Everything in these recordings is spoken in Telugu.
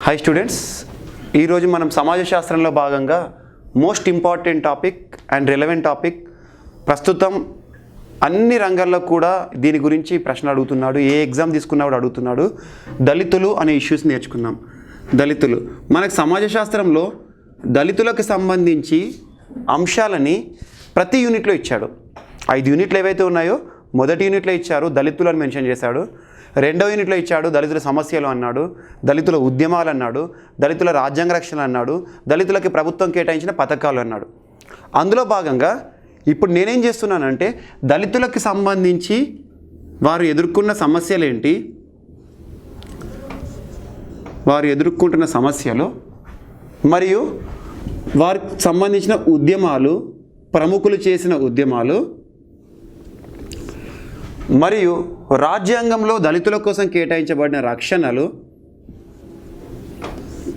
హాయ్ స్టూడెంట్స్, ఈరోజు మనం సమాజ శాస్త్రంలో భాగంగా most important topic and relevant topic, ప్రస్తుతం అన్ని రంగాల్లో కూడా దీని గురించి ప్రశ్న అడుగుతున్నాడు, ఏ ఎగ్జామ్ తీసుకున్నా కూడా అడుగుతున్నాడు. దళితులు అనే ఇష్యూస్ నేర్చుకున్నాం. దళితులు మనకు సమాజ శాస్త్రంలో దళితులకు సంబంధించి అంశాలని ప్రతి యూనిట్లో ఇచ్చాడు. 5 యూనిట్లు ఏవైతే ఉన్నాయో మొదటి యూనిట్లో ఇచ్చారు, దళితులను మెన్షన్ చేశాడు. రెండవ యూనిట్లో ఇచ్చాడు, దళితుల సమస్యలు అన్నాడు, దళితుల ఉద్యమాలు అన్నాడు, దళితుల రాజ్యాంగ రక్షణ అన్నాడు, దళితులకి ప్రభుత్వం కేటాయించిన పథకాలు అన్నాడు. అందులో భాగంగా ఇప్పుడు నేనేం చేస్తున్నానంటే దళితులకు సంబంధించి వారు ఎదుర్కొన్న సమస్యలు ఏంటి, వారు ఎదుర్కొంటున్న సమస్యలు మరియు వారికి సంబంధించిన ఉద్యమాలు, ప్రముఖులు చేసిన ఉద్యమాలు మరియు రాజ్యాంగంలో దళితుల కోసం కేటాయించబడిన రక్షణలు,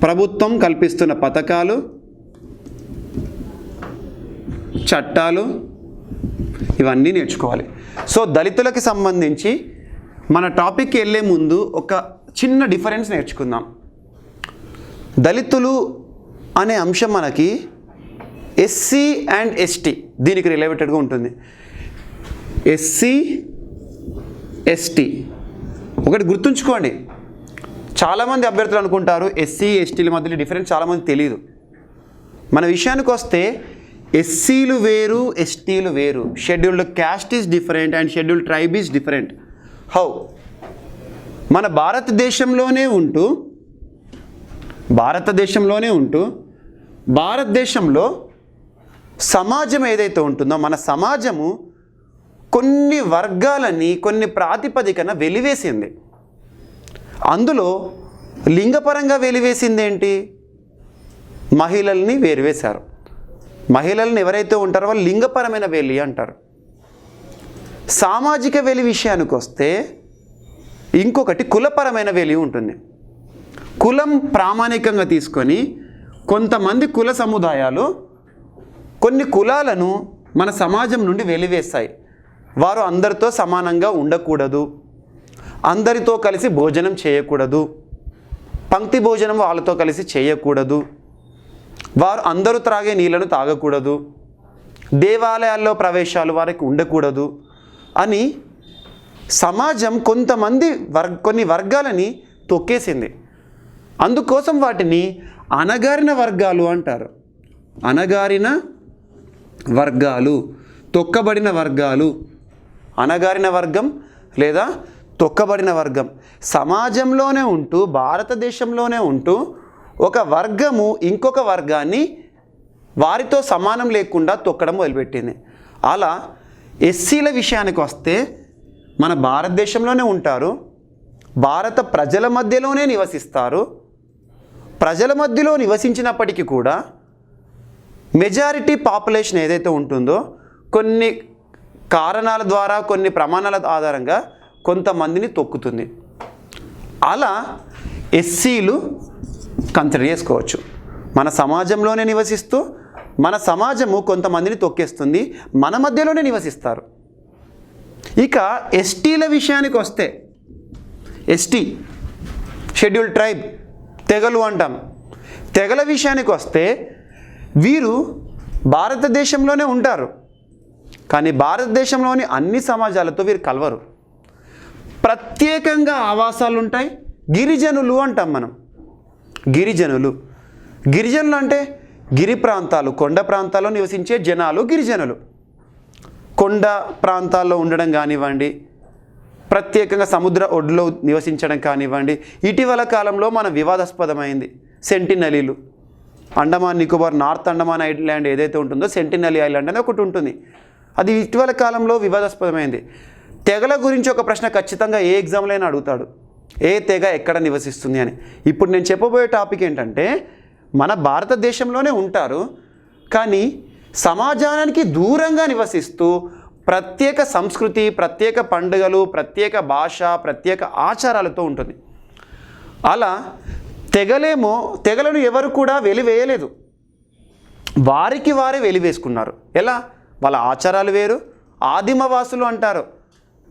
ప్రభుత్వం కల్పిస్తున్న పథకాలు, చట్టాలు, ఇవన్నీ నేర్చుకోవాలి. సో దళితులకి సంబంధించి మన టాపిక్కి వెళ్ళే ముందు ఒక చిన్న డిఫరెన్స్ నేర్చుకుందాం. దళితులు అనే అంశం మనకి ఎస్సీ అండ్ ఎస్టీ దీనికి రిలేటెడ్గా ఉంటుంది. ఎస్సీ ఎస్టీ ఒకటి గుర్తుంచుకోండి. చాలామంది అభ్యర్థులు అనుకుంటారు ఎస్సీ ఎస్టీల మధ్యలో డిఫరెన్స్ చాలామంది తెలియదు. మన విషయానికి వస్తే ఎస్సీలు వేరు, ఎస్టీలు వేరు. Scheduled caste is different and scheduled tribe is different. How? మన భారతదేశంలోనే ఉంటూ భారతదేశంలో సమాజం ఏదైతే ఉంటుందో మన సమాజము కొన్ని వర్గాలని కొన్ని ప్రాతిపదికన వెలివేసింది. అందులో లింగపరంగా వెలివేసింది ఏంటి? మహిళల్ని వేరువేశారు. మహిళలను ఎవరైతే ఉంటారో వాళ్ళు లింగపరమైన వెలి అంటారు. సామాజిక వెలి విషయానికి వస్తే ఇంకొకటి కులపరమైన వెలి ఉంటుంది. కులం ప్రామాణికంగా తీసుకొని కొంతమంది కుల సముదాయాలు కొన్ని కులాలను మన సమాజం నుండి వెలివేస్తాయి. వారు అందరితో సమానంగా ఉండకూడదు, అందరితో కలిసి భోజనం చేయకూడదు, పంక్తి భోజనం వాళ్ళతో కలిసి చేయకూడదు, వారు అందరూ త్రాగే నీళ్లను తాగకూడదు, దేవాలయాల్లో ప్రవేశాలు వారికి ఉండకూడదు అని సమాజం కొన్ని వర్గాలని తొక్కేసింది. అందుకోసం వాటిని అణగారిన వర్గాలు అంటారు. అణగారిన వర్గాలు, తొక్కబడిన వర్గాలు, అణగారిన వర్గం లేదా తొక్కబడిన వర్గం. సమాజంలోనే ఉంటూ భారతదేశంలోనే ఉంటూ ఒక వర్గము ఇంకొక వర్గాన్ని వారితో సమానం లేకుండా తొక్కడం మొదలుపెట్టింది. అలా ఎస్సీల విషయానికి వస్తే మన భారతదేశంలోనే ఉంటారు, భారత ప్రజల మధ్యలోనే నివసిస్తారు. ప్రజల మధ్యలో నివసించినప్పటికీ కూడా మెజారిటీ పాపులేషన్ ఏదైతే ఉంటుందో కొన్ని కారణాల ద్వారా కొన్ని ప్రమాణాల ఆధారంగా కొంతమందిని తొక్కుతుంది. అలా ఎస్సీలు కన్సిడర్ చేసుకోవచ్చు. మన సమాజంలోనే నివసిస్తూ మన సమాజము కొంతమందిని తొక్కేస్తుంది, మన మధ్యలోనే నివసిస్తారు. ఇక ఎస్టీల విషయానికి వస్తే ఎస్టీ షెడ్యూల్డ్ ట్రైబ్, తెగలు అంటాం. తెగల విషయానికి వస్తే వీరు భారతదేశంలోనే ఉంటారు, కానీ భారతదేశంలోని అన్ని సమాజాలతో వీరు కలవరు. ప్రత్యేకంగా ఆవాసాలు ఉంటాయి. గిరిజనులు అంటాం మనం. గిరిజనులు అంటే గిరి ప్రాంతాలు, కొండ ప్రాంతాల్లో నివసించే జనాలు గిరిజనులు. కొండ ప్రాంతాల్లో ఉండడం కానివ్వండి, ప్రత్యేకంగా సముద్ర ఒడ్డులో నివసించడం కానివ్వండి. ఇటీవల కాలంలో మన వివాదాస్పదమైంది సెంటినలీలు. అండమాన్ నికోబార్, నార్త్ అండమాన్ ఐలాండ్ ఏదైతే ఉంటుందో సెంటినలీ ఐలాండ్ అనేది ఒకటి ఉంటుంది. అది ఇటీవల కాలంలో వివాదాస్పదమైంది. తెగల గురించి ఒక ప్రశ్న ఖచ్చితంగా ఏ ఎగ్జామ్లో అయినా అడుగుతాడు, ఏ తెగ ఎక్కడ నివసిస్తుంది అని. ఇప్పుడు నేను చెప్పబోయే టాపిక్ ఏంటంటే మన భారతదేశంలోనే ఉంటారు, కానీ సమాజానికి దూరంగా నివసిస్తూ ప్రత్యేక సంస్కృతి, ప్రత్యేక పండుగలు, ప్రత్యేక భాష, ప్రత్యేక ఆచారాలతో ఉంటుంది. అలా తెగలను ఎవరు కూడా వెలివేయలేదు, వారికి వారే వెలివేసుకున్నారు. ఎలా? వాళ్ళ ఆచారాలు వేరు. ఆదిమవాసులు అంటారు.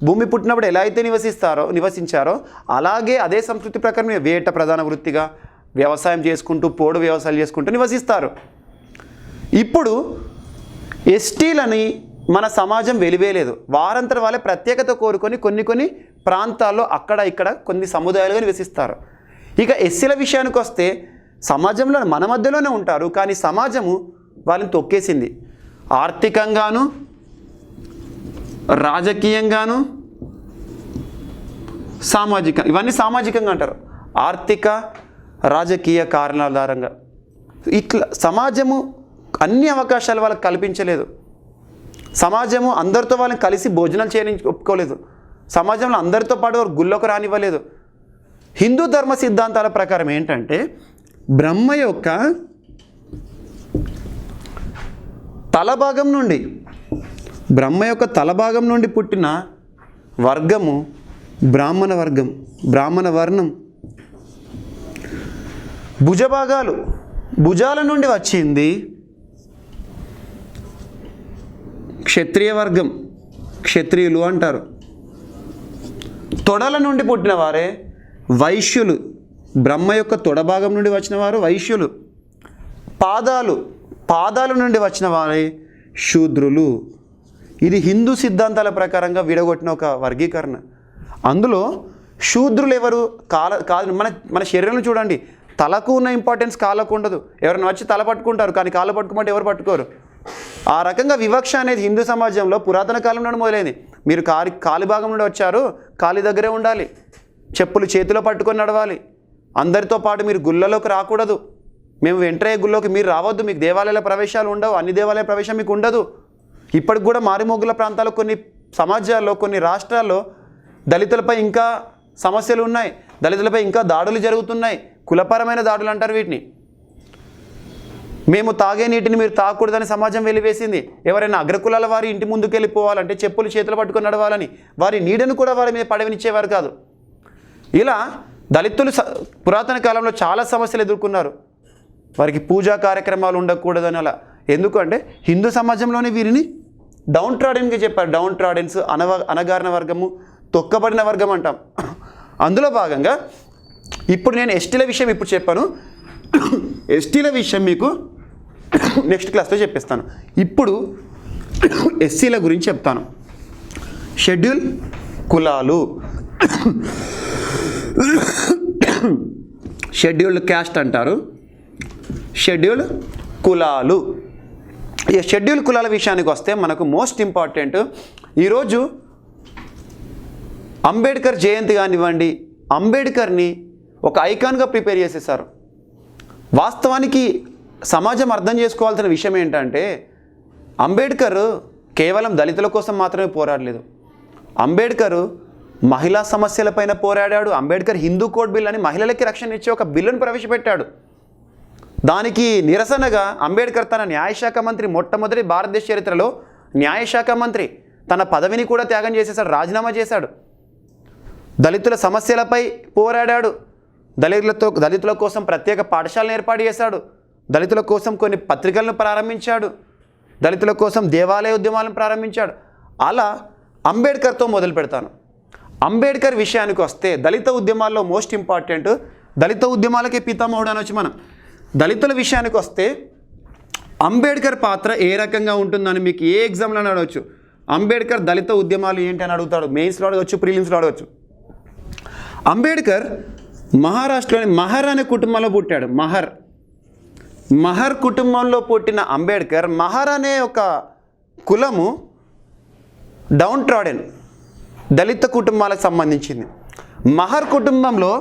భూమి పుట్టినప్పుడు ఎలా అయితే నివసించారో అలాగే అదే సంస్కృతి ప్రకారం వేట ప్రధాన వృత్తిగా, వ్యవసాయం చేసుకుంటూ పోడు వ్యవసాయాలు చేసుకుంటూ నివసిస్తారు. ఇప్పుడు ఎస్టీలని మన సమాజం వెలివేయలేదు. వారంతట వాళ్ళే ప్రత్యేకత కోరుకొని కొన్ని ప్రాంతాల్లో అక్కడ ఇక్కడ కొన్ని సముదాయాలుగా నివసిస్తారు. ఇక ఎస్సీల విషయానికి వస్తే సమాజంలో మన మధ్యలోనే ఉంటారు, కానీ సమాజము వాళ్ళని తొక్కేసింది. ఆర్థికంగాను రాజకీయంగాను ఇవన్నీ సామాజికంగా అంటారు. ఆర్థిక రాజకీయ కారణాల ఆధారంగా ఇట్లా సమాజము అన్ని అవకాశాలు వాళ్ళకి కల్పించలేదు. సమాజము అందరితో వాళ్ళని కలిసి భోజనాలు చేయని ఒప్పుకోలేదు. సమాజంలో అందరితో పాటు వారు గుళ్ళకు రానివ్వలేదు. హిందూ ధర్మ సిద్ధాంతాల ప్రకారం ఏంటంటే బ్రహ్మ యొక్క తలభాగం నుండి పుట్టిన వర్గము బ్రాహ్మణ వర్గం, బ్రాహ్మణ వర్ణం. భుజాల నుండి వచ్చింది క్షత్రియ వర్గం, క్షత్రియులు అంటారు. తొడల నుండి పుట్టిన వారే వైశ్యులు, బ్రహ్మ యొక్క తొడభాగం నుండి వచ్చిన వారు వైశ్యులు. పాదాల నుండి వచ్చిన వారే శూద్రులు. ఇది హిందూ సిద్ధాంతాల ప్రకారంగా విడగొట్టిన ఒక వర్గీకరణ. అందులో శూద్రులు ఎవరు? కాదు మన శరీరం చూడండి, తలకు ఉన్న ఇంపార్టెన్స్ కాళ్ళకు ఉండదు. ఎవరైనా వచ్చి తల పట్టుకుంటారు, కానీ కాళ్ళు పట్టుకోమంటే ఎవరు పట్టుకోరు. ఆ రకంగా వివక్ష అనేది హిందూ సమాజంలో పురాతన కాలం నుండి మొదలైంది. మీరు కాలి భాగం నుండి వచ్చారు, కాలి దగ్గరే ఉండాలి, చెప్పులు చేతిలో పట్టుకొని నడవాలి, అందరితో పాటు మీరు గుళ్ళలోకి రాకూడదు, మేము వెంటనే గుళ్ళోకి మీరు రావద్దు, మీకు దేవాలయాల ప్రవేశాలు ఉండవు, అన్ని దేవాలయ ప్రవేశం మీకు ఉండదు. ఇప్పటికి కూడా మారిమోగుల ప్రాంతాల్లో కొన్ని సమాజాల్లో కొన్ని రాష్ట్రాల్లో దళితులపై ఇంకా సమస్యలు ఉన్నాయి, దళితులపై ఇంకా దాడులు జరుగుతున్నాయి. కులపరమైన దాడులు అంటారు వీటిని. మేము తాగే నీటిని మీరు తాగకూడదని సమాజం వెలివేసింది. ఎవరైనా అగ్రకులాల వారి ఇంటి ముందుకు వెళ్ళిపోవాలంటే చెప్పులు చేతులు పట్టుకొని నడవాలని, వారి నీడను కూడా వారి మీద పడవనిచ్చేవారు కాదు. ఇలా దళితులు పురాతన కాలంలో చాలా సమస్యలు ఎదుర్కొన్నారు. వారికి పూజా కార్యక్రమాలు ఉండకూడదని అలా. ఎందుకంటే హిందూ సమాజంలోనే వీరిని డౌన్ ట్రాడెన్గా చెప్పారు. డౌన్ ట్రాడెన్స్ అనగారిన వర్గము, తొక్కబడిన వర్గం అంటాం. అందులో భాగంగా ఇప్పుడు నేను ఎస్టీల విషయం ఇప్పుడు చెప్పాను. ఎస్టీల విషయం మీకు నెక్స్ట్ క్లాస్లో చెప్పిస్తాను. ఇప్పుడు ఎస్సీల గురించి చెప్తాను. షెడ్యూల్ కులాలు, షెడ్యూల్డ్ క్యాస్ట్ అంటారు, షెడ్యూల్డ్ కులాలు. ఈ షెడ్యూల్ కులాల విషయానికి వస్తే మనకు మోస్ట్ ఇంపార్టెంట్ ఈరోజు అంబేద్కర్ జయంతి కానివ్వండి, అంబేద్కర్ని ఒక ఐకాన్గా ప్రిపేర్ చేసేసారు. వాస్తవానికి సమాజం అర్థం చేసుకోవాల్సిన విషయం ఏంటంటే అంబేద్కర్ కేవలం దళితుల కోసం మాత్రమే పోరాడలేదు. అంబేద్కర్ మహిళా సమస్యలపైన పోరాడాడు. అంబేద్కర్ హిందూ కోడ్ బిల్ అని మహిళలకి రక్షణ ఇచ్చే ఒక బిల్లును ప్రవేశపెట్టాడు. దానికి నిరసనగా అంబేద్కర్ తన న్యాయశాఖ మంత్రి, మొట్టమొదటి భారతదేశ చరిత్రలో న్యాయశాఖ మంత్రి తన పదవిని కూడా త్యాగం చేసేసాడు, రాజీనామా చేశాడు. దళితుల సమస్యలపై పోరాడాడు. దళితుల కోసం ప్రత్యేక పాఠశాలను ఏర్పాటు చేశాడు. దళితుల కోసం కొన్ని పత్రికలను ప్రారంభించాడు. దళితుల కోసం దేవాలయ ఉద్యమాలను ప్రారంభించాడు. అలా అంబేద్కర్తో మొదలు పెడతాను. అంబేద్కర్ విషయానికి వస్తే దళిత ఉద్యమాల్లో మోస్ట్ ఇంపార్టెంట్, దళిత ఉద్యమాలకే పితామహుడు అనొచ్చు మనం. దళితుల విషయానికి వస్తే అంబేద్కర్ పాత్ర ఏ రకంగా ఉంటుందని మీకు ఏ ఎగ్జామ్లో అడగవచ్చు. అంబేద్కర్ దళిత ఉద్యమాలు ఏంటి అని అడుగుతాడు, మెయిన్స్లో అడగవచ్చు, ప్రిలిమ్స్లో అడగవచ్చు. అంబేద్కర్ మహారాష్ట్రలోని మహర్ అనే కుటుంబంలో పుట్టాడు. మహర్ కుటుంబంలో పుట్టిన అంబేద్కర్, మహర్ అనే ఒక కులము డౌన్ ట్రాడెన్ దళిత కుటుంబాలకు సంబంధించింది. మహర్ కుటుంబంలో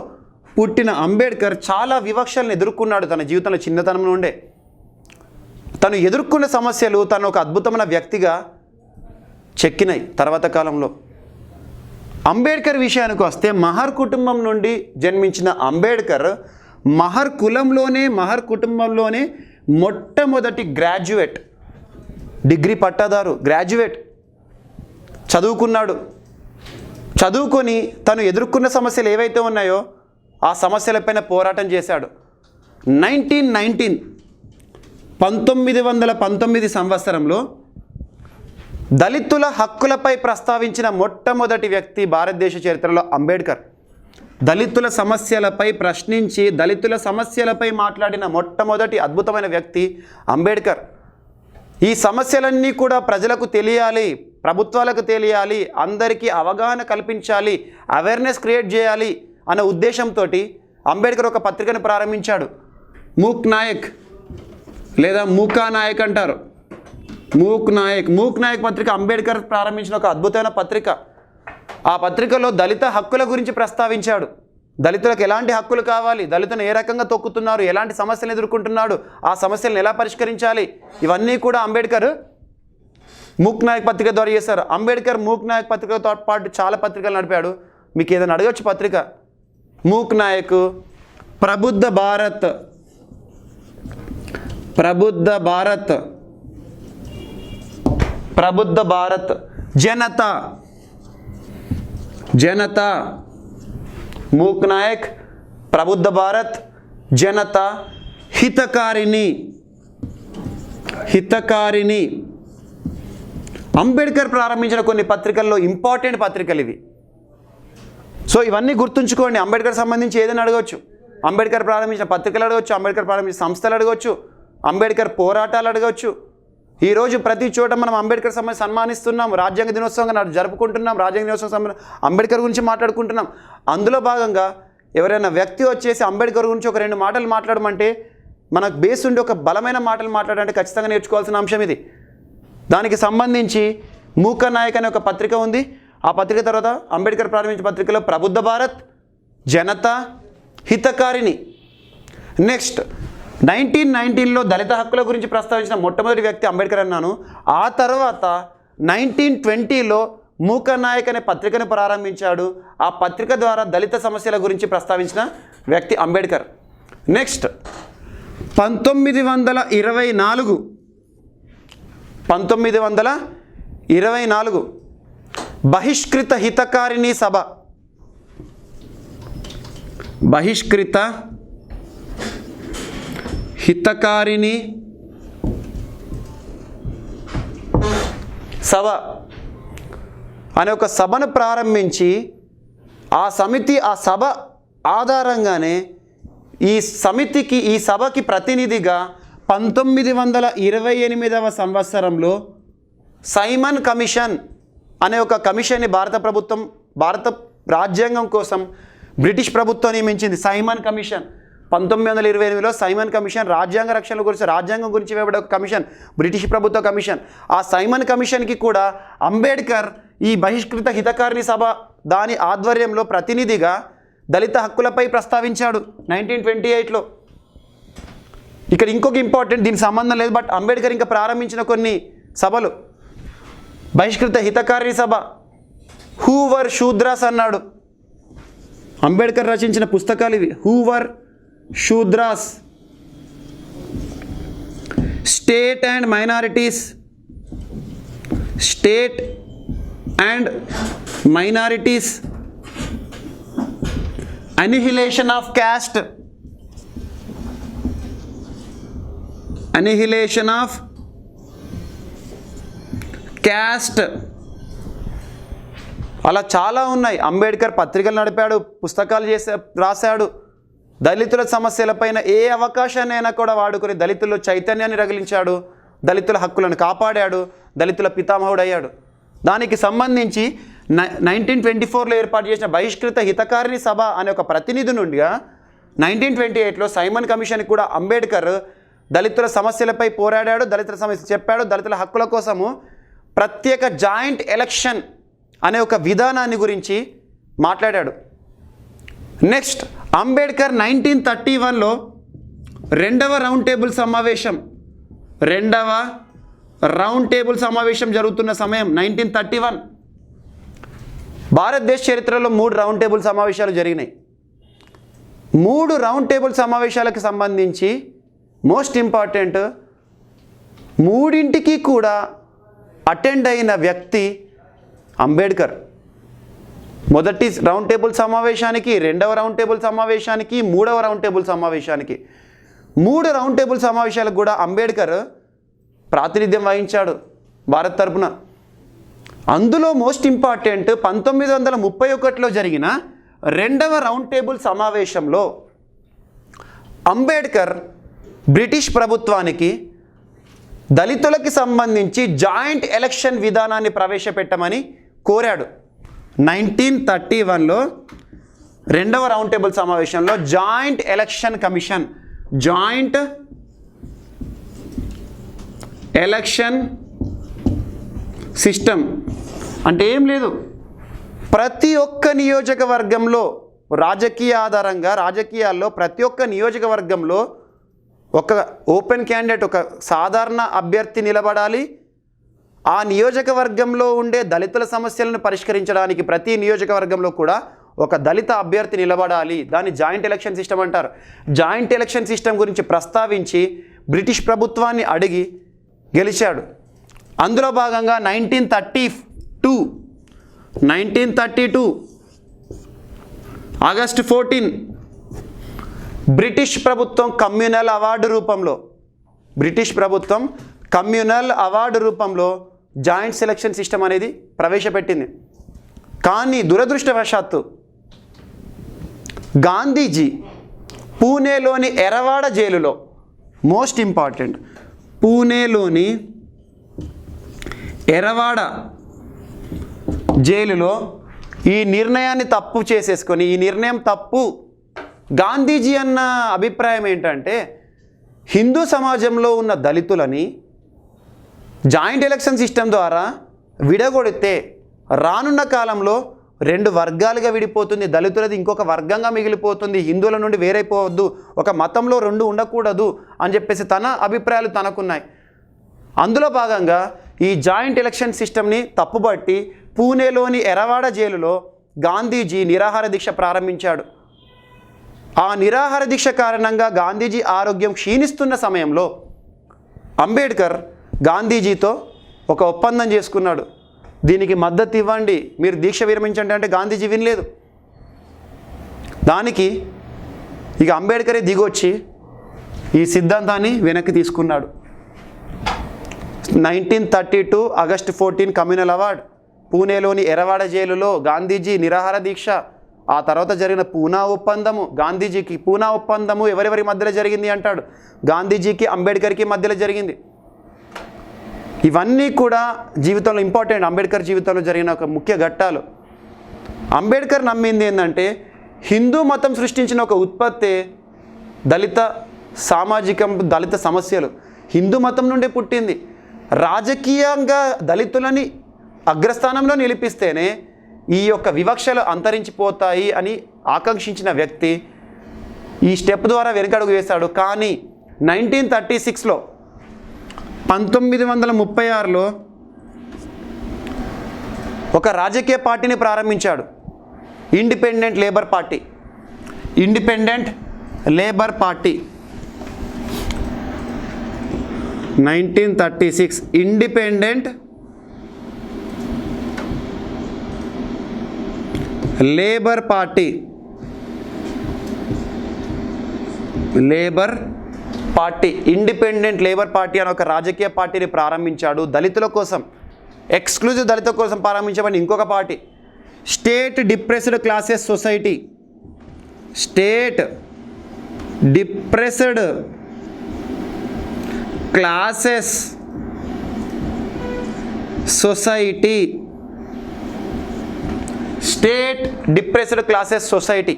పుట్టిన అంబేద్కర్ చాలా వివక్షలను ఎదుర్కొన్నాడు తన జీవితంలో. చిన్నతనం నుండే తను ఎదుర్కొన్న సమస్యలు తను ఒక అద్భుతమైన వ్యక్తిగా చెక్కినాయి తర్వాత కాలంలో. అంబేద్కర్ విషయానికి వస్తే మహర్ కుటుంబం నుండి జన్మించిన అంబేద్కర్ మహర్ కుటుంబంలోనే మొట్టమొదటి గ్రాడ్యుయేట్, డిగ్రీ పట్టాదారు, గ్రాడ్యుయేట్ చదువుకున్నాడు. చదువుకొని తను ఎదుర్కొన్న సమస్యలు ఏవైతే ఉన్నాయో ఆ సమస్యలపైన పోరాటం చేశాడు. 1919 సంవత్సరంలో దళితుల హక్కులపై ప్రస్తావించిన మొట్టమొదటి వ్యక్తి భారతదేశ చరిత్రలో అంబేద్కర్. దళితుల సమస్యలపై ప్రశ్నించి దళితుల సమస్యలపై మాట్లాడిన మొట్టమొదటి అద్భుతమైన వ్యక్తి అంబేద్కర్. ఈ సమస్యలన్నీ కూడా ప్రజలకు తెలియాలి, ప్రభుత్వాలకు తెలియాలి, అందరికీ అవగాహన కల్పించాలి, అవేర్నెస్ క్రియేట్ చేయాలి అనే ఉద్దేశంతో అంబేద్కర్ ఒక పత్రికను ప్రారంభించాడు. మూక్ నాయక్ లేదా మూకా నాయక్ అంటారు. మూక్ నాయక్ పత్రిక అంబేద్కర్ ప్రారంభించిన ఒక అద్భుతమైన పత్రిక. ఆ పత్రికలో దళిత హక్కుల గురించి ప్రస్తావించాడు. దళితులకు ఎలాంటి హక్కులు కావాలి, దళితులను ఏ రకంగా తొక్కుతున్నారు, ఎలాంటి సమస్యలు ఎదుర్కొంటున్నాడు, ఆ సమస్యలను ఎలా పరిష్కరించాలి, ఇవన్నీ కూడా అంబేద్కర్ మూక్ నాయక్ పత్రిక ద్వారా చేశారు. అంబేద్కర్ మూక్ నాయక్ పత్రికతో పాటు చాలా పత్రికలు నడిపాడు. మీకు ఏదైనా అడగచ్చు పత్రిక. మూక్ నాయక్, ప్రబుద్ధ భారత్, జనతా, మూక్ నాయక్, ప్రబుద్ధ భారత్, జనతా, హితకారిణి. అంబేద్కర్ ప్రారంభించిన కొన్ని పత్రికల్లో ఇంపార్టెంట్ పత్రికలు ఇవి. సో ఇవన్నీ గుర్తుంచుకోండి. అంబేద్కర్ సంబంధించి ఏదైనా అడగవచ్చు. అంబేద్కర్ ప్రారంభించిన పత్రికలు అడగవచ్చు, అంబేద్కర్ ప్రారంభించిన సంస్థలు అడగవచ్చు, అంబేద్కర్ పోరాటాలు అడగవచ్చు. ఈరోజు ప్రతి చోట మనం అంబేద్కర్ సన్మానిస్తున్నాం, రాజ్యాంగ దినోత్సవంగా జరుపుకుంటున్నాం, రాజ్యాంగ దినోత్సవం అంబేద్కర్ గురించి మాట్లాడుకుంటున్నాం. అందులో భాగంగా ఎవరైనా వ్యక్తి వచ్చేసి అంబేద్కర్ గురించి ఒక 2 మాటలు మాట్లాడమంటే మనకు బేస్ ఉండి ఒక బలమైన మాటలు మాట్లాడాలంటే ఖచ్చితంగా నేర్చుకోవాల్సిన అంశం ఇది. దానికి సంబంధించి మూక నాయక్ అనే ఒక పత్రిక ఉంది. ఆ పత్రిక తర్వాత అంబేద్కర్ ప్రారంభించిన పత్రికలో ప్రబుద్ధ భారత్, జనతా, హితకారిణి. నెక్స్ట్ 1919లో దళిత హక్కుల గురించి ప్రస్తావించిన మొట్టమొదటి వ్యక్తి అంబేద్కర్ అన్నాను. ఆ తర్వాత 1920లో మూక నాయక్ అనే పత్రికను ప్రారంభించాడు. ఆ పత్రిక ద్వారా దళిత సమస్యల గురించి ప్రస్తావించిన వ్యక్తి అంబేద్కర్. నెక్స్ట్ 1924 బహిష్కృత హితకారిణి సభ, హితకారిణి సభ అనే ఒక సభను ప్రారంభించి ఆ సభ ఆధారంగానే ఈ సభకి ప్రతినిధిగా 1928వ సంవత్సరంలో సైమన్ కమిషన్ అనే ఒక కమిషన్ని భారత రాజ్యాంగం కోసం బ్రిటిష్ ప్రభుత్వం నియమించింది. సైమన్ కమిషన్ 1928లో సైమన్ కమిషన్ రాజ్యాంగ రక్షణ గురించి, రాజ్యాంగం గురించి వేయబడే ఒక కమిషన్, బ్రిటిష్ ప్రభుత్వ కమిషన్. ఆ సైమన్ కమిషన్కి కూడా అంబేద్కర్ ఈ బహిష్కృత హితకారిణి సభ దాని ఆధ్వర్యంలో ప్రతినిధిగా దళిత హక్కులపై ప్రస్తావించాడు 1928లో. ఇక్కడ ఇంకొక ఇంపార్టెంట్, దీనికి సంబంధం లేదు, బట్ అంబేద్కర్ ఇంకా ప్రారంభించిన కొన్ని సభలు. బహిష్కృత హితకారిణి సభ, హూవర్ శూద్రాస్ అన్నాడు. అంబేద్కర్ రచించిన పుస్తకాలు ఇవి. Who were Shudras, state and minorities, annihilation of caste, అలా చాలా ఉన్నాయి. అంబేద్కర్ పత్రికలు నడిపాడు, పుస్తకాలు రాశాడు. దళితుల సమస్యలపైన ఏ అవకాశాన్నైనా కూడా వాడుకొని దళితుల్లో చైతన్యాన్ని రగిలించాడు, దళితుల హక్కులను కాపాడాడు, దళితుల పితామహుడయ్యాడు. దానికి సంబంధించి 1924లో ఏర్పాటు చేసిన బహిష్కృత హితకారిణి సభ అనే ఒక ప్రతినిధి నుండిగా 1928లో సైమన్ కమిషన్కి కూడా అంబేద్కర్ దళితుల సమస్యలపై పోరాడాడు, దళితుల సమస్య చెప్పాడు, దళితుల హక్కుల కోసము ప్రత్యేక జాయింట్ ఎలక్షన్ అనే ఒక విధానాన్ని గురించి మాట్లాడాడు. నెక్స్ట్ అంబేద్కర్ 1931లో రెండవ రౌండ్ టేబుల్ సమావేశం జరుగుతున్న సమయం 1931. భారతదేశ చరిత్రలో 3 రౌండ్ టేబుల్ సమావేశాలు జరిగినాయి. 3 రౌండ్ టేబుల్ సమావేశాలకు సంబంధించి మోస్ట్ ఇంపార్టెంట్, 3ంటికి కూడా అటెండ్ అయిన వ్యక్తి అంబేద్కర్. మొదటి రౌండ్ టేబుల్ సమావేశానికి, రెండవ రౌండ్ టేబుల్ సమావేశానికి, 3వ రౌండ్ టేబుల్ సమావేశానికి, 3 రౌండ్ టేబుల్ సమావేశాలకు కూడా అంబేద్కర్ ప్రాతినిధ్యం వహించాడు భారత్ తరపున. అందులో మోస్ట్ ఇంపార్టెంట్ 1931లో జరిగిన రెండవ రౌండ్ టేబుల్ సమావేశంలో అంబేద్కర్ బ్రిటిష్ ప్రభుత్వానికి దళితులకి సంబంధించి జాయింట్ ఎలక్షన్ విధానాన్ని ప్రవేశపెట్టమని కోరాడు. 1931లో రెండవ రౌండ్ టేబుల్ సమావేశంలో joint election commission, joint election system అంటే ఏం లేదు, ప్రతి ఒక్క నియోజకవర్గంలో రాజకీయ ఆధారంగా రాజకీయాల్లో ప్రతి ఒక్క నియోజకవర్గంలో ఒక ఓపెన్ క్యాండిడేట్, ఒక సాధారణ అభ్యర్థి నిలబడాలి. ఆ నియోజకవర్గంలో ఉండే దళితుల సమస్యలను పరిష్కరించడానికి ప్రతి నియోజకవర్గంలో కూడా ఒక దళిత అభ్యర్థి నిలబడాలి. దాన్ని జాయింట్ ఎలక్షన్ సిస్టమ్ అంటారు. జాయింట్ ఎలక్షన్ సిస్టమ్ గురించి ప్రస్తావించి బ్రిటిష్ ప్రభుత్వాన్ని అడిగి గెలిచాడు. అందులో భాగంగా 1932 ఆగస్టు 14 బ్రిటిష్ ప్రభుత్వం కమ్యూనల్ అవార్డు రూపంలో జాయింట్ సెలక్షన్ సిస్టమ్ అనేది ప్రవేశపెట్టింది. కానీ దురదృష్టవశాత్తు గాంధీజీ పూణేలోని ఎరవాడ జైలులో, మోస్ట్ ఇంపార్టెంట్, పూణేలోని ఎరవాడ జైలులో ఈ నిర్ణయాన్ని తప్పు చేసేసుకొని, ఈ నిర్ణయం తప్పు. గాంధీజీ అన్న అభిప్రాయం ఏంటంటే హిందూ సమాజంలో ఉన్న దళితులని జాయింట్ ఎలక్షన్ సిస్టమ్ ద్వారా విడగొడితే రానున్న కాలంలో 2 వర్గాలుగా విడిపోతుంది, దళితులది ఇంకొక వర్గంగా మిగిలిపోతుంది, హిందువుల నుండి వేరైపోవద్దు, ఒక మతంలో 2 ఉండకూడదు అని చెప్పేసి తన అభిప్రాయాలు తనకున్నాయి. అందులో భాగంగా ఈ జాయింట్ ఎలక్షన్ సిస్టమ్ని తప్పుబట్టి పూణేలోని ఎరవాడ జైలులో గాంధీజీ నిరాహార దీక్ష ప్రారంభించాడు. ఆ నిరాహార దీక్ష కారణంగా గాంధీజీ ఆరోగ్యం క్షీణిస్తున్న సమయంలో అంబేద్కర్ గాంధీజీతో ఒక ఒప్పందం చేసుకున్నాడు. దీనికి మద్దతు ఇవ్వండి, మీరు దీక్ష విరమించండి అంటే గాంధీజీ వినలేదు. దానికి ఇక అంబేద్కరే దిగొచ్చి ఈ సిద్ధాంతాన్ని వెనక్కి తీసుకున్నాడు. 1932 ఆగస్టు 14 కమ్యూనల్ అవార్డ్, పూణేలోని ఎరవాడ జైలులో గాంధీజీ నిరాహార దీక్ష, ఆ తర్వాత జరిగిన పూనా ఒప్పందము. గాంధీజీకి పూనా ఒప్పందము ఎవరెవరి మధ్యలో జరిగింది అంటాడు, గాంధీజీకి అంబేద్కర్కి మధ్యలో జరిగింది. ఇవన్నీ కూడా జీవితంలో ఇంపార్టెంట్, అంబేద్కర్ జీవితంలో జరిగిన ఒక ముఖ్య ఘట్టాలు. అంబేద్కర్ నమ్మింది ఏంటంటే హిందూ మతం సృష్టించిన ఒక ఉత్పత్తే దళిత సామాజికం, దళిత సమస్యలు హిందూ మతం నుండి పుట్టింది. రాజకీయంగా దళితులని అగ్రస్థానంలో నిలిపిస్తేనే ఈ యొక్క వివక్షలు అంతరించిపోతాయి అని ఆకాంక్షించిన వ్యక్తి ఈ స్టెప్ ద్వారా వెనుకడుగు వేశాడు. కానీ 1936లో 1936లో ఒక రాజకీయ పార్టీని ప్రారంభించాడు, independent labour party. 1936 independent labour party. Independent labour party అని ఒక రాజకీయ పార్టీని ప్రారంభించాడు. దళితుల కోసం, ఎక్స్క్లూజివ్ దళితుల కోసం ప్రారంభించబడిన ఇంకొక party state depressed classes society. State depressed classes society. State depressed classes society.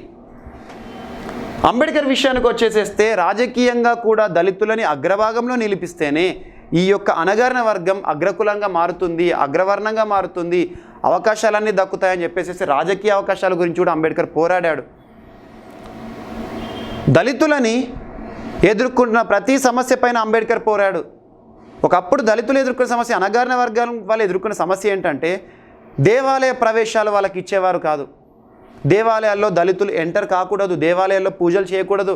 Ambedkar విషయానికి వచ్చేసేస్తే రాజకీయంగా కూడా దళితులని అగ్రభాగంలో నిలిపిస్తేనే ఈ యొక్క అణగారిన వర్గం అగ్రకులంగా మారుతుంది, అగ్రవర్ణంగా మారుతుంది, అవకాశాలన్నీ దక్కుతాయని చెప్పేసి రాజకీయ అవకాశాల గురించి కూడా అంబేద్కర్ పోరాడాడు. దళితులని ఎదుర్కొంటున్న ప్రతి సమస్య పైన అంబేద్కర్ పోరాడు. ఒకప్పుడు దళితులు ఎదుర్కొన్న సమస్య, అణగారిన వర్గాల వాళ్ళు ఎదుర్కొన్న సమస్య ఏంటంటే దేవాలయ ప్రవేశాలు వాళ్ళకి ఇచ్చేవారు కాదు. దేవాలయాల్లో దళితులు ఎంటర్ కాకూడదు, దేవాలయాల్లో పూజలు చేయకూడదు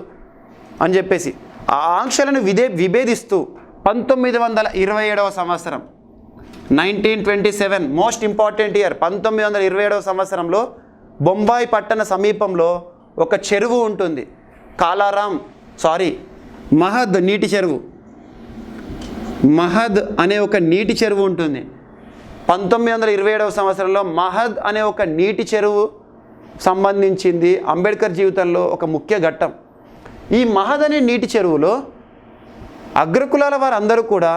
అని చెప్పేసి ఆ ఆంక్షలను విభేదిస్తూ 1927వ సంవత్సరం 1927 మోస్ట్ ఇంపార్టెంట్ ఇయర్, 1927వ సంవత్సరంలో బొంబాయి పట్టణ సమీపంలో ఒక చెరువు ఉంటుంది, మహద్ నీటి చెరువు. మహద్ అనే ఒక నీటి చెరువు ఉంటుంది. 1927వ సంవత్సరంలో మహద్ అనే ఒక నీటి చెరువు సంబంధించింది అంబేద్కర్ జీవితంలో ఒక ముఖ్య ఘట్టం. ఈ మహద్ అనే నీటి చెరువులో అగ్రకులాల వారందరూ కూడా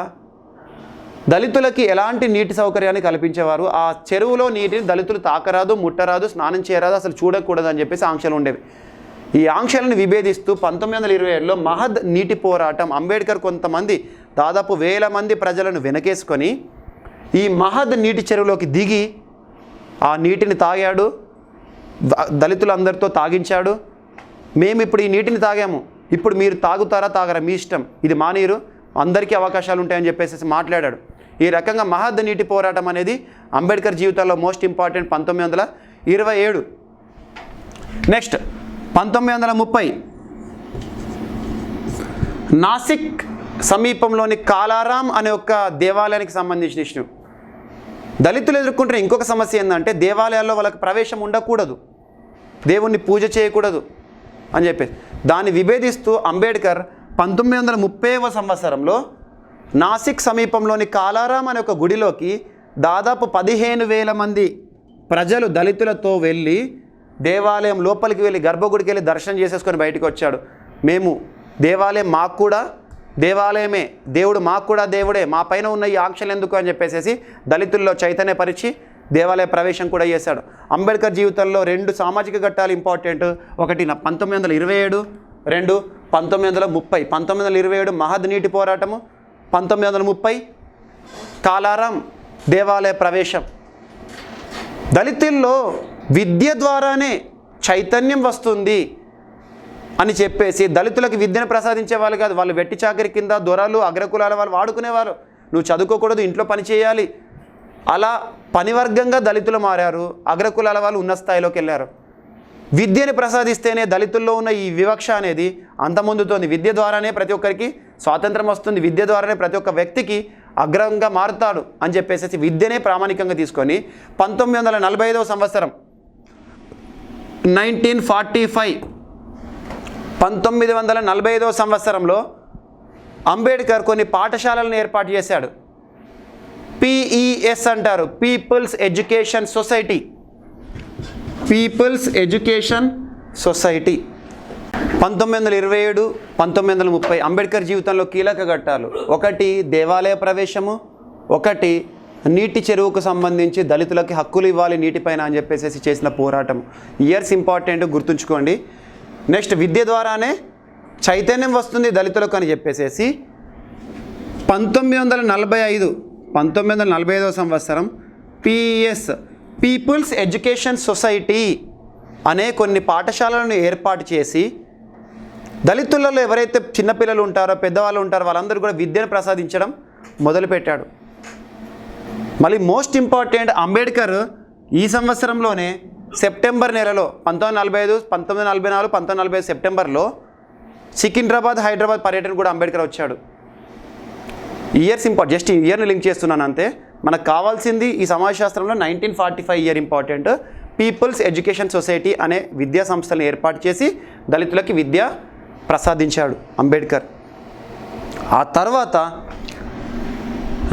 దళితులకి ఎలాంటి నీటి సౌకర్యాన్ని కల్పించేవారు. ఆ చెరువులో నీటిని దళితులు తాకరాదు, ముట్టరాదు, స్నానం చేయరాదు, అసలు చూడకూడదు అని చెప్పేసి ఆంక్షలు ఉండేవి. ఈ ఆంక్షలను విభేదిస్తూ 1927లో మహద్ నీటి పోరాటం, అంబేద్కర్ కొంతమంది దాదాపు 1000 మంది ప్రజలను వెనకేసుకొని ఈ మహద్ నీటి చెరువులోకి దిగి ఆ నీటిని తాగాడు, దళితులందరితో తాగించాడు. మేము ఇప్పుడు ఈ నీటిని తాగాము, ఇప్పుడు మీరు తాగుతారా తాగరా మీ ఇష్టం, ఇది మా నీరు, అందరికీ అవకాశాలు ఉంటాయని చెప్పేసి మాట్లాడాడు. ఈ రకంగా మహద్ నీటి పోరాటం అనేది అంబేద్కర్ జీవితంలో మోస్ట్ ఇంపార్టెంట్ 1927. నెక్స్ట్ 1930 నాసిక్ సమీపంలోని కాలారాం అనే ఒక దేవాలయానికి సంబంధించిన ఇష్యూ. దళితులు ఎదుర్కొంటున్న ఇంకొక సమస్య ఏంటంటే దేవాలయాల్లో వాళ్ళకి ప్రవేశం ఉండకూడదు, దేవుణ్ణి పూజ చేయకూడదు అని చెప్పేసి దాన్ని విభేదిస్తూ అంబేద్కర్ 1930వ సంవత్సరంలో నాసిక్ సమీపంలోని కాలారాం అనే ఒక గుడిలోకి దాదాపు 15,000 మంది ప్రజలు దళితులతో వెళ్ళి దేవాలయం లోపలికి వెళ్ళి గర్భగుడికి వెళ్ళి దర్శనం చేసేసుకొని బయటకు వచ్చాడు. మేము దేవాలయం మాకు కూడా దేవాలయమే, దేవుడు మాకు కూడా దేవుడే, మా పైన ఉన్న ఈ ఆంక్షలు ఎందుకు అని చెప్పేసి దళితుల్లో చైతన్యపరిచి దేవాలయ ప్రవేశం కూడా చేశాడు. అంబేద్కర్ జీవితంలో 2 సామాజిక ఘట్టాలు ఇంపార్టెంట్. ఒకటి 1927, 2 1930. 1927 మహద్ నీటి పోరాటము, 1930 కాలారాం దేవాలయ ప్రవేశం. దళితుల్లో విద్య ద్వారానే చైతన్యం వస్తుంది అని చెప్పేసి దళితులకు విద్యను ప్రసాదించే వాళ్ళు కాదు, వాళ్ళు వెట్టి చాకరి కింద దొరలు అగ్రకులాల వాళ్ళు వాడుకునేవారు. నువ్వు చదువుకోకూడదు, ఇంట్లో పని చేయాలి, అలా పనివర్గంగా దళితులు మారారు. అగ్రకులాల వాళ్ళు ఉన్న స్థాయిలోకి వెళ్ళారు. విద్యని ప్రసాదిస్తేనే దళితుల్లో ఉన్న ఈ వివక్ష అనేది అంతమొందుతోంది. విద్య ద్వారానే ప్రతి ఒక్కరికి స్వాతంత్రం వస్తుంది, విద్య ద్వారానే ప్రతి ఒక్క వ్యక్తికి అగ్రంగా మారుతాడు అని చెప్పేసి విద్యనే ప్రామాణికంగా తీసుకొని 1945వ సంవత్సరం 1945వ సంవత్సరంలో అంబేద్కర్ కొన్ని పాఠశాలలను ఏర్పాటు చేశాడు. PES అంటారు, people's education society. People's education society 1927, 1930 Ambedkar జీవితంలో కీలక ఘట్టాలు. ఒకటి దేవాలయ ప్రవేశము, ఒకటి నీటి చెరువుకు సంబంధించి దళితులకి హక్కులు ఇవ్వాలి నీటిపైన అని చెప్పేసి చేసిన పోరాటం. ఇయర్స్ ఇంపార్టెంట్, గుర్తుంచుకోండి. నెక్స్ట్ విద్య ద్వారానే చైతన్యం వస్తుంది దళితులకు అని చెప్పేసి 1945వ సంవత్సరం PES పీపుల్స్ ఎడ్యుకేషన్ సొసైటీ అనే కొన్ని పాఠశాలలను ఏర్పాటు చేసి దళితులలో ఎవరైతే చిన్నపిల్లలు ఉంటారో పెద్దవాళ్ళు ఉంటారో వాళ్ళందరూ కూడా విద్యను ప్రసాదించడం మొదలుపెట్టాడు. మళ్ళీ మోస్ట్ ఇంపార్టెంట్, అంబేద్కర్ ఈ సంవత్సరంలోనే సెప్టెంబర్ నెలలో 1945, 1944, 1945 సెప్టెంబర్లో సికింద్రాబాద్, హైదరాబాద్ పర్యటన కూడా అంబేద్కర్ వచ్చాడు. ఇయర్స్ జస్ట్ ఈ ఇయర్ని లింక్ చేస్తున్నాను అంతే. మనకు కావాల్సింది ఈ సమాజశాస్త్రంలో 1945 year important. People's education society అనే విద్యా సంస్థలను ఏర్పాటు చేసి దళితులకి విద్య ప్రసాదించాడు అంబేద్కర్. ఆ తర్వాత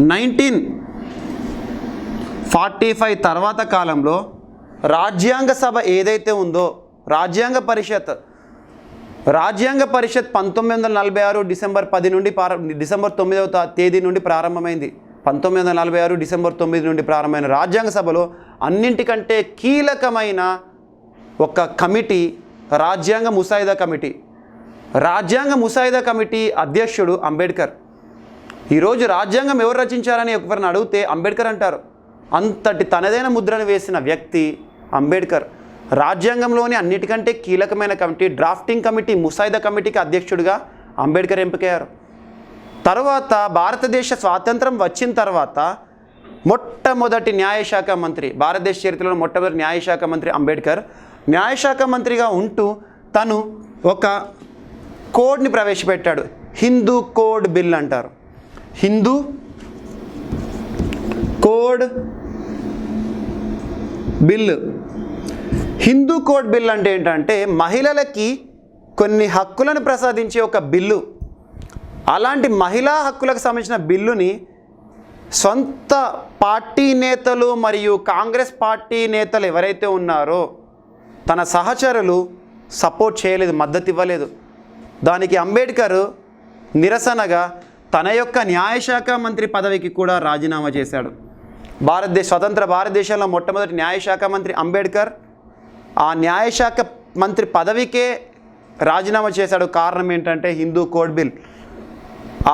1945 తర్వాత కాలంలో రాజ్యాంగ సభ ఏదైతే ఉందో రాజ్యాంగ పరిషత్ 1946 డిసెంబర్ 10 నుండి డిసెంబర్ 9వ తేదీ నుండి ప్రారంభమైంది. 1946 డిసెంబర్ 9 నుండి ప్రారంభమైన రాజ్యాంగ సభలో అన్నింటికంటే కీలకమైన ఒక కమిటీ రాజ్యాంగ ముసాయిదా కమిటీ. రాజ్యాంగ ముసాయిదా కమిటీ అధ్యక్షుడు అంబేద్కర్. ఈరోజు రాజ్యాంగం ఎవరు రచించారని ఎవరిని అడిగితే అంబేద్కర్ అంటారు. అంతటి తనదైన ముద్రను వేసిన వ్యక్తి అంబేద్కర్. రాజ్యాంగంలోని అన్నిటికంటే కీలకమైన కమిటీ డ్రాఫ్టింగ్ కమిటీ, ముసాయిదా కమిటీకి అధ్యక్షుడిగా అంబేద్కర్ ఎంపికయ్యారు. తర్వాత భారతదేశ స్వాతంత్రం వచ్చిన తర్వాత మొట్టమొదటి న్యాయశాఖ మంత్రి, భారతదేశ చరిత్రలో మొట్టమొదటి న్యాయశాఖ మంత్రి అంబేద్కర్. న్యాయశాఖ మంత్రిగా ఉంటూ తను ఒక కోడ్ని ప్రవేశపెట్టాడు. హిందూ కోడ్ బిల్ అంటారు. Hindu code bill. Hindu code bill అంటే ఏంటంటే మహిళలకి కొన్ని హక్కులను ప్రసాదించే ఒక బిల్లు. అలాంటి మహిళా హక్కులకు సంబంధించిన బిల్లుని సొంత పార్టీ నేతలు మరియు కాంగ్రెస్ పార్టీ నేతలు ఎవరైతే ఉన్నారో తన సహచరులు సపోర్ట్ చేయలేదు, మద్దతు ఇవ్వలేదు. దానికి అంబేద్కర్ నిరసనగా తన యొక్క న్యాయశాఖ మంత్రి పదవికి కూడా రాజీనామా చేశాడు. స్వతంత్ర భారతదేశంలో మొట్టమొదటి న్యాయశాఖ మంత్రి అంబేద్కర్. ఆ న్యాయశాఖ మంత్రి పదవికే రాజీనామా చేశాడు. కారణం ఏంటంటే హిందూ కోడ్ బిల్.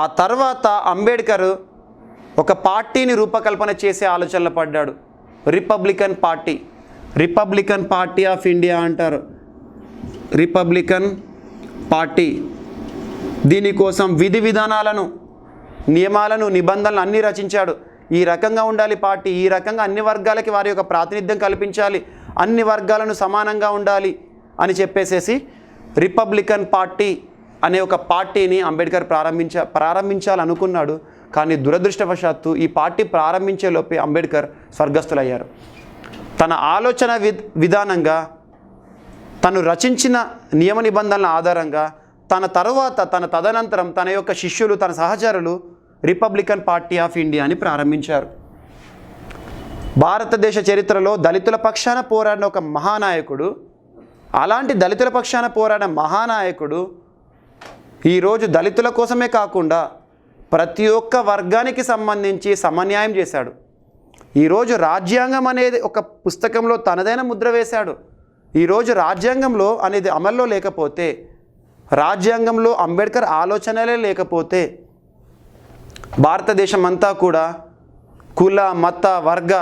ఆ తర్వాత అంబేద్కర్ ఒక పార్టీని రూపకల్పన చేసే ఆలోచనలు పడ్డాడు. రిపబ్లికన్ పార్టీ ఆఫ్ ఇండియా అంటారు. Republican party. దీనికోసం విధి విధానాలను, నియమాలను, నిబంధనలు అన్నీ రచించాడు. ఈ రకంగా ఉండాలి పార్టీ, ఈ రకంగా అన్ని వర్గాలకి వారి యొక్క ప్రాతినిధ్యం కల్పించాలి, అన్ని వర్గాలను సమానంగా ఉండాలి అని చెప్పేసేసి రిపబ్లికన్ పార్టీ అనే ఒక పార్టీని అంబేద్కర్ ప్రారంభించాలనుకున్నాడు. కానీ దురదృష్టవశాత్తు ఈ పార్టీ ప్రారంభించే లోపే అంబేద్కర్ స్వర్గస్థులయ్యారు. తన ఆలోచన విధానంగా, తను రచించిన నియమ నిబంధనల ఆధారంగా తన తదనంతరం తన యొక్క శిష్యులు, తన సహచరులు రిపబ్లికన్ పార్టీ ఆఫ్ ఇండియా అని ప్రారంభించారు. భారతదేశ చరిత్రలో దళితుల పక్షాన పోరాడిన ఒక మహానాయకుడు, అలాంటి దళితుల పక్షాన పోరాడిన మహానాయకుడు ఈరోజు దళితుల కోసమే కాకుండా ప్రతి ఒక్క వర్గానికి సంబంధించి సమన్యాయం చేశాడు. ఈరోజు రాజ్యాంగం అనేది ఒక పుస్తకంలో తనదైన ముద్ర వేశాడు. ఈరోజు రాజ్యాంగంలో అనేది అమల్లో లేకపోతే, రాజ్యాంగంలో అంబేద్కర్ ఆలోచనలే లేకపోతే భారతదేశం అంతా కూడా కుల, మత, వర్గ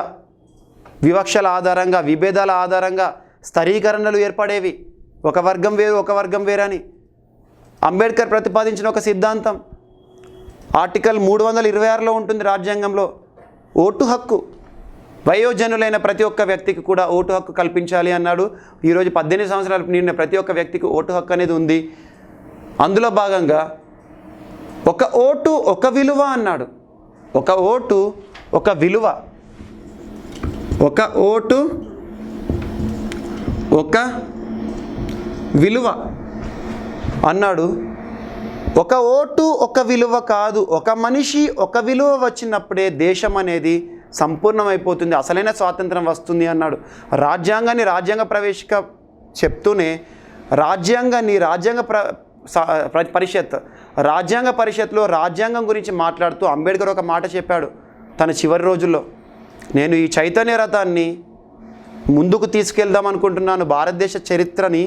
వివక్షల ఆధారంగా, విభేదాల ఆధారంగా స్థరీకరణలు ఏర్పడేవి. ఒక వర్గం వేరు, ఒక వర్గం వేరని. అంబేద్కర్ ప్రతిపాదించిన ఒక సిద్ధాంతం ఆర్టికల్ 326లో ఉంటుంది రాజ్యాంగంలో. ఓటు హక్కు, వయోజనులైన ప్రతి ఒక్క వ్యక్తికి కూడా ఓటు హక్కు కల్పించాలి అన్నాడు. ఈరోజు 18 సంవత్సరాలు నిండిన ప్రతి ఒక్క వ్యక్తికి ఓటు హక్కు అనేది ఉంది. అందులో భాగంగా ఒక ఓటు ఒక విలువ అన్నాడు. ఒక ఓటు ఒక విలువ, ఒక ఓటు ఒక విలువ అన్నాడు. ఒక ఓటు ఒక విలువ కాదు, ఒక మనిషి ఒక విలువ వచ్చినప్పుడే దేశం అనేది సంపూర్ణమైపోతుంది, అసలైన స్వాతంత్రం వస్తుంది అన్నాడు. రాజ్యాంగాన్ని రాజ్యాంగ ప్రవేశిక చెప్తూనే రాజ్యాంగ పరిషత్లో రాజ్యాంగం గురించి మాట్లాడుతూ అంబేద్కర్ ఒక మాట చెప్పాడు తన చివరి రోజుల్లో. నేను ఈ చైతన్య రథాన్ని ముందుకు తీసుకెళ్దాం అనుకుంటున్నాను, భారతదేశ చరిత్రని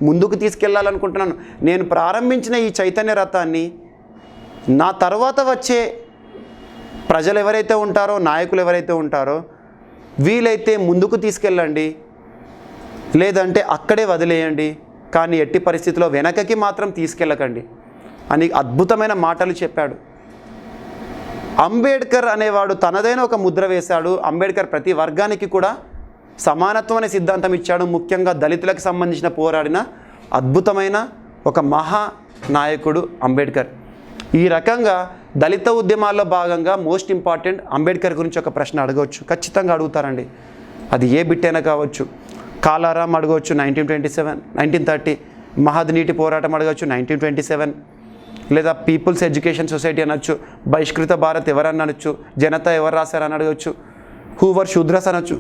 ముందుకు తీసుకెళ్లాలనుకుంటున్నాను. నేను ప్రారంభించిన ఈ చైతన్య రథాన్ని నా తర్వాత వచ్చే ప్రజలు ఎవరైతే ఉంటారో, నాయకులు ఎవరైతే ఉంటారో వీలైతే ముందుకు తీసుకెళ్ళండి, లేదంటే అక్కడే వదిలేయండి, కానీ ఎట్టి పరిస్థితిలో వెనకకి మాత్రం తీసుకెళ్ళకండి అని అద్భుతమైన మాటలు చెప్పాడు. అంబేద్కర్ అనేవాడు తనదైన ఒక ముద్ర వేశాడు. అంబేద్కర్ ప్రతి వర్గానికి కూడా సమానత్వం అనే సిద్ధాంతం ఇచ్చాడు. ముఖ్యంగా దళితులకు సంబంధించిన పోరాడిన అద్భుతమైన ఒక మహా నాయకుడు అంబేద్కర్. ఈ రకంగా దళిత ఉద్యమాల్లో భాగంగా మోస్ట్ ఇంపార్టెంట్ అంబేద్కర్ గురించి ఒక ప్రశ్న అడగవచ్చు, ఖచ్చితంగా అడుగుతారండి. అది ఏ బిట్ అయినా కావచ్చు. కాలారాం అడగవచ్చు 1930, మహద్ నీటి పోరాటం అడగవచ్చు 1927, లేదా పీపుల్స్ ఎడ్యుకేషన్ సొసైటీ అనొచ్చు, బహిష్కృత భారత్ ఎవరని అనొచ్చు, జనతా ఎవరు రాశారని అడగవచ్చు, హూవర్ శూద్రస్ అనొచ్చు,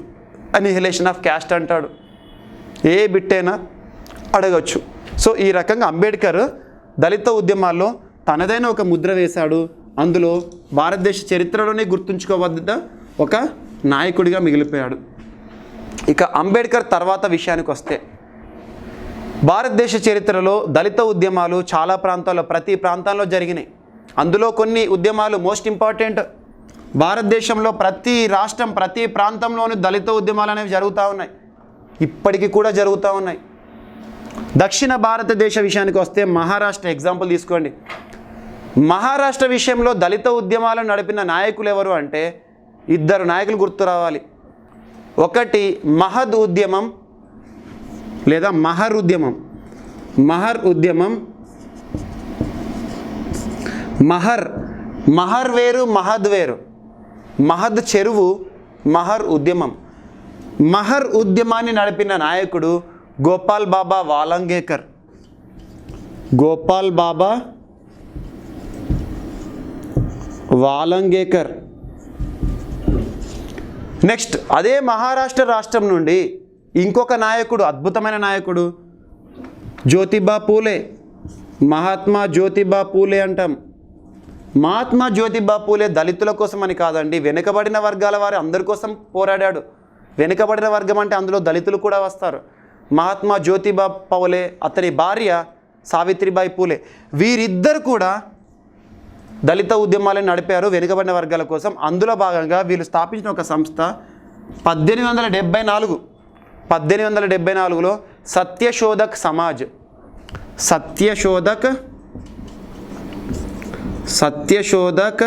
అనిహిలేషన్ ఆఫ్ క్యాస్ట్ అంటాడు. ఏ బిట్ అయినా అడగచ్చు. సో ఈ రకంగా అంబేద్కర్ దళిత ఉద్యమాల్లో తనదైన ఒక ముద్ర వేశాడు. అందులో భారతదేశ చరిత్రలోనే గుర్తుంచుకోవద్ద ఒక నాయకుడిగా మిగిలిపోయాడు. ఇక అంబేద్కర్ తర్వాత విషయానికి వస్తే, భారతదేశ చరిత్రలో దళిత ఉద్యమాలు చాలా ప్రాంతాల్లో, ప్రతి ప్రాంతాల్లో జరిగినాయి. అందులో కొన్ని ఉద్యమాలు మోస్ట్ ఇంపార్టెంట్. భారతదేశంలో ప్రతి రాష్ట్రం, ప్రతి ప్రాంతంలోనూ దళిత ఉద్యమాలు అనేవి జరుగుతూ ఉన్నాయి, ఇప్పటికీ కూడా జరుగుతూ ఉన్నాయి. దక్షిణ భారతదేశ విషయానికి వస్తే మహారాష్ట్ర ఎగ్జాంపుల్ తీసుకోండి. మహారాష్ట్ర విషయంలో దళిత ఉద్యమాలను నడిపిన నాయకులు ఎవరు అంటే 2 నాయకులు గుర్తు రావాలి. ఒకటి మహద్ ఉద్యమం లేదా మహర్ ఉద్యమం. మహర్ వేరు, మహద్ వేరు. మహద్ చెరువు, మహర్ ఉద్యమం. మహర్ ఉద్యమాన్ని నడిపిన నాయకుడు గోపాల్ బాబా వాలంగేకర్. గోపాల్ బాబా వాలంగేకర్. నెక్స్ట్ అదే మహారాష్ట్ర రాష్ట్రం నుండి ఇంకొక నాయకుడు, అద్భుతమైన నాయకుడు జ్యోతిబా పూలే, మహాత్మా జ్యోతిబా పూలే అంటాం. మహాత్మా జ్యోతిబా పూలే దళితుల కోసం అని కాదండి, వెనుకబడిన వర్గాల వారి అందరి కోసం పోరాడాడు. వెనుకబడిన వర్గం అంటే అందులో దళితులు కూడా వస్తారు. మహాత్మా జ్యోతిబా పూలే, అతని భార్య సావిత్రిబాయి పూలే, వీరిద్దరు కూడా దళిత ఉద్యమాలను నడిపారు వెనుకబడిన వర్గాల కోసం. అందులో భాగంగా వీళ్ళు స్థాపించిన ఒక సంస్థ 1874లో సత్యశోధక్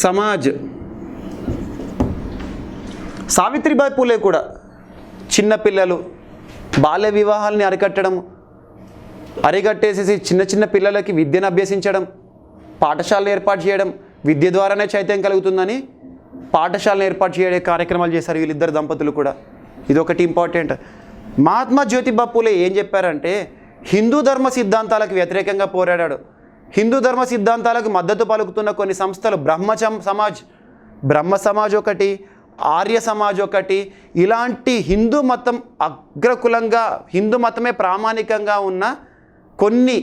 సమాజ్. సావిత్రిబాయి పూలే కూడా చిన్నపిల్లలు బాల్య వివాహాలని అరికట్టేసేసి చిన్న పిల్లలకి విద్యను అభ్యసించడం, పాఠశాలను ఏర్పాటు చేయడం, విద్య ద్వారానే చైతన్యం కలుగుతుందని పాఠశాలను ఏర్పాటు చేయడే కార్యక్రమాలు చేశారు వీళ్ళిద్దరు దంపతులు కూడా. ఇదొకటి ఇంపార్టెంట్. మహాత్మా జ్యోతిబా పూలే ఏం చెప్పారంటే హిందూ ధర్మ సిద్ధాంతాలకు వ్యతిరేకంగా పోరాడాడు. హిందూ ధర్మ సిద్ధాంతాలకు మద్దతు పలుకుతున్న కొన్ని సంస్థలు బ్రహ్మ సమాజ్ ఒకటి, ఆర్య సమాజ్ ఒకటి, ఇలాంటి హిందూ మతం అగ్రకులంగా హిందూ మతమే ప్రామాణికంగా ఉన్న కొన్ని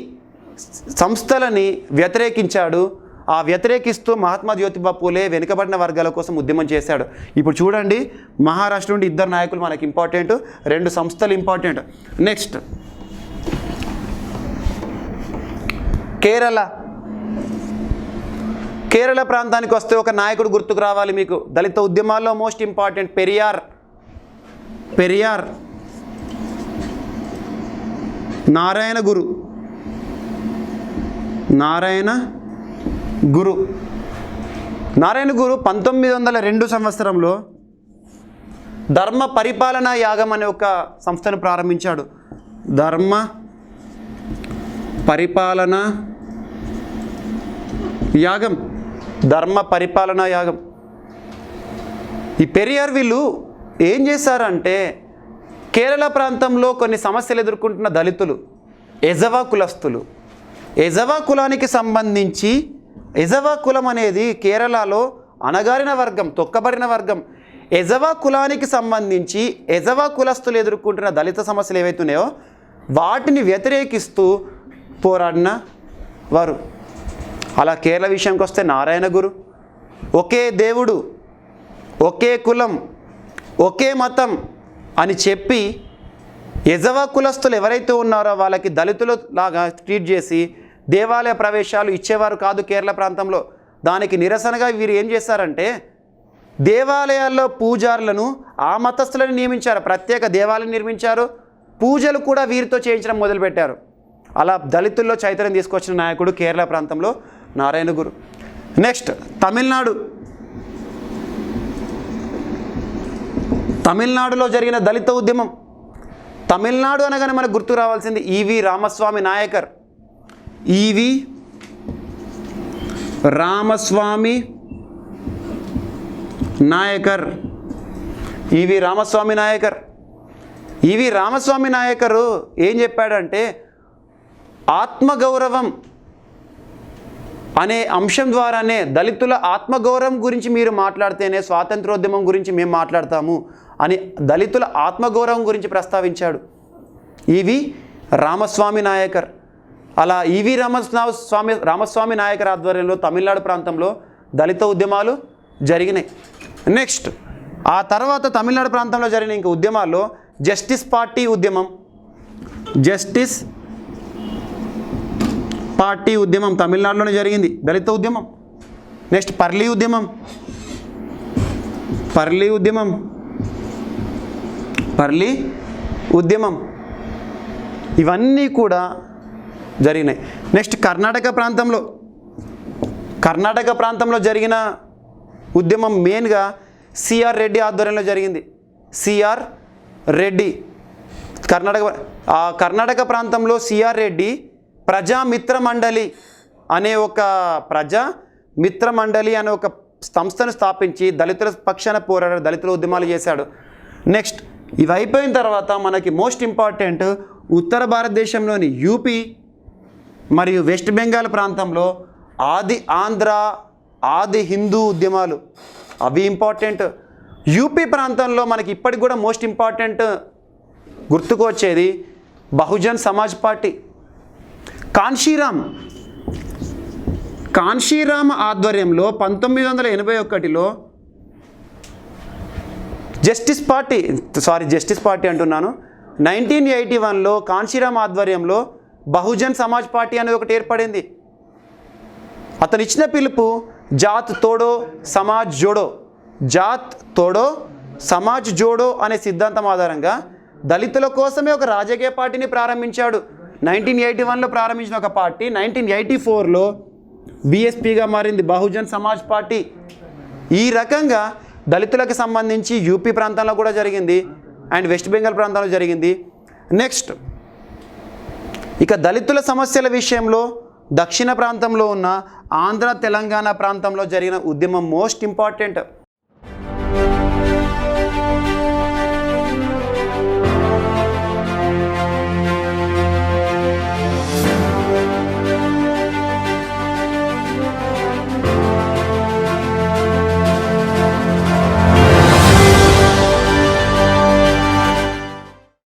సంస్థలని వ్యతిరేకించాడు. ఆ వ్యతిరేకిస్తూ మహాత్మా జ్యోతిబా పూలే వెనుకబడిన వర్గాల కోసం ఉద్యమం చేశాడు. ఇప్పుడు చూడండి, మహారాష్ట్ర నుండి 2 నాయకులు మనకి ఇంపార్టెంట్, 2 సంస్థలు ఇంపార్టెంట్. నెక్స్ట్ కేరళ ప్రాంతానికి వస్తే ఒక నాయకుడు గుర్తుకు రావాలి మీకు. దళిత ఉద్యమాల్లో మోస్ట్ ఇంపార్టెంట్ పెరియార్ నారాయణ గురు 1902 సంవత్సరంలో ధర్మ పరిపాలనా యాగం అనే ఒక సంస్థను ప్రారంభించాడు. ధర్మ పరిపాలనా యాగం. ఈ పెరియార్ వీళ్ళు ఏం చేశారంటే కేరళ ప్రాంతంలో కొన్ని సమస్యలు ఎదుర్కొంటున్న దళితులు, ఎజవా కులస్తులు, ఎజవా కులానికి సంబంధించి, ఎజవా కులం అనేది కేరళలో అణగారిన వర్గం, తొక్కబడిన వర్గం. ఎజవా కులానికి సంబంధించి ఎజవా కులస్తులు ఎదుర్కొంటున్న దళిత సమస్యలు ఏవైతున్నాయో వాటిని వ్యతిరేకిస్తూ పోరాడిన వారు. అలా కేరళ విషయానికి వస్తే నారాయణ గురు, ఒకే దేవుడు, ఒకే కులం, ఒకే మతం అని చెప్పి ఎజవా కులస్తులు ఎవరైతే ఉన్నారో వాళ్ళకి దళితులు లాగా ట్రీట్ చేసి దేవాలయ ప్రవేశాలు ఇచ్చేవారు కాదు కేరళ ప్రాంతంలో. దానికి నిరసనగా వీరు ఏం చేశారంటే దేవాలయాల్లో పూజారులను ఆ మతస్థులను నియమించారు, ప్రత్యేక దేవాలయం నిర్మించారు, పూజలు కూడా వీరితో చేయించడం మొదలుపెట్టారు. అలా దళితుల్లో చైతన్యం తీసుకొచ్చిన నాయకుడు కేరళ ప్రాంతంలో నారాయణ గురు. నెక్స్ట్ తమిళనాడులో జరిగిన దళిత ఉద్యమం. తమిళనాడు అనగానే మనకు గుర్తు రావాల్సింది ఈవి రామస్వామి నాయకర్. ఈవి రామస్వామి నాయకరు ఏం చెప్పాడంటే ఆత్మగౌరవం అనే అంశం ద్వారానే, దళితుల ఆత్మగౌరవం గురించి మీరు మాట్లాడితేనే స్వాతంత్రోద్యమం గురించి మేము మాట్లాడతాము అని దళితుల ఆత్మగౌరవం గురించి ప్రస్తావించాడు ఈవి రామస్వామి నాయకర్. అలా ఈవి రామస్వామి నాయకర్ ఆధ్వర్యంలో తమిళనాడు ప్రాంతంలో దళిత ఉద్యమాలు జరిగినాయి. నెక్స్ట్ ఆ తర్వాత తమిళనాడు ప్రాంతంలో జరిగిన ఇంక ఉద్యమాల్లో జస్టిస్ పార్టీ ఉద్యమం తమిళనాడులోనే జరిగింది, దళిత ఉద్యమం. నెక్స్ట్ పర్లీ ఉద్యమం ఇవన్నీ కూడా జరిగినాయి. నెక్స్ట్ కర్ణాటక ప్రాంతంలో జరిగిన ఉద్యమం మెయిన్గా సిఆర్ రెడ్డి ఆధ్వర్యంలో జరిగింది. సిఆర్ రెడ్డి కర్ణాటక ప్రాంతంలో సిఆర్ రెడ్డి ప్రజామిత్ర మండలి అనే ఒక సంస్థను స్థాపించి దళితుల పక్షాన పోరాడాడు, దళితుల ఉద్యమాలు చేశాడు. నెక్స్ట్ ఇవి అయిపోయిన తర్వాత మనకి మోస్ట్ ఇంపార్టెంట్ ఉత్తర భారతదేశంలోని యూపీ మరియు వెస్ట్ బెంగాల్ ప్రాంతంలో ఆది హిందూ ఉద్యమాలు, అవి ఇంపార్టెంట్. యూపీ ప్రాంతంలో మనకి ఇప్పటికి కూడా మోస్ట్ ఇంపార్టెంట్ గుర్తుకు వచ్చేది బహుజన్ సమాజ్ పార్టీ. కాన్షీరామ్ ఆధ్వర్యంలో 1981లో జస్టిస్ పార్టీ అంటున్నాను. 1981లో కాన్షీరామ్ ఆధ్వర్యంలో బహుజన్ సమాజ్ పార్టీ అనేది ఒకటి ఏర్పడింది. అతను ఇచ్చిన పిలుపు జాత్ తోడో సమాజ్ జోడో అనే సిద్ధాంతం ఆధారంగా దళితుల కోసమే ఒక రాజకీయ పార్టీని ప్రారంభించాడు. 1981లో ప్రారంభించిన ఒక పార్టీ 1984లో బీఎస్పీగా మారింది, బహుజన్ సమాజ్ పార్టీ. ఈ రకంగా దళితులకు సంబంధించి యూపీ ప్రాంతంలో కూడా జరిగింది అండ్ వెస్ట్ బెంగాల్ ప్రాంతంలో జరిగింది. నెక్స్ట్ ఇక దళితుల సమస్యల విషయంలో దక్షిణ ప్రాంతంలో ఉన్న ఆంధ్ర తెలంగాణ ప్రాంతంలో జరిగిన ఉద్యమం మోస్ట్ ఇంపార్టెంట్.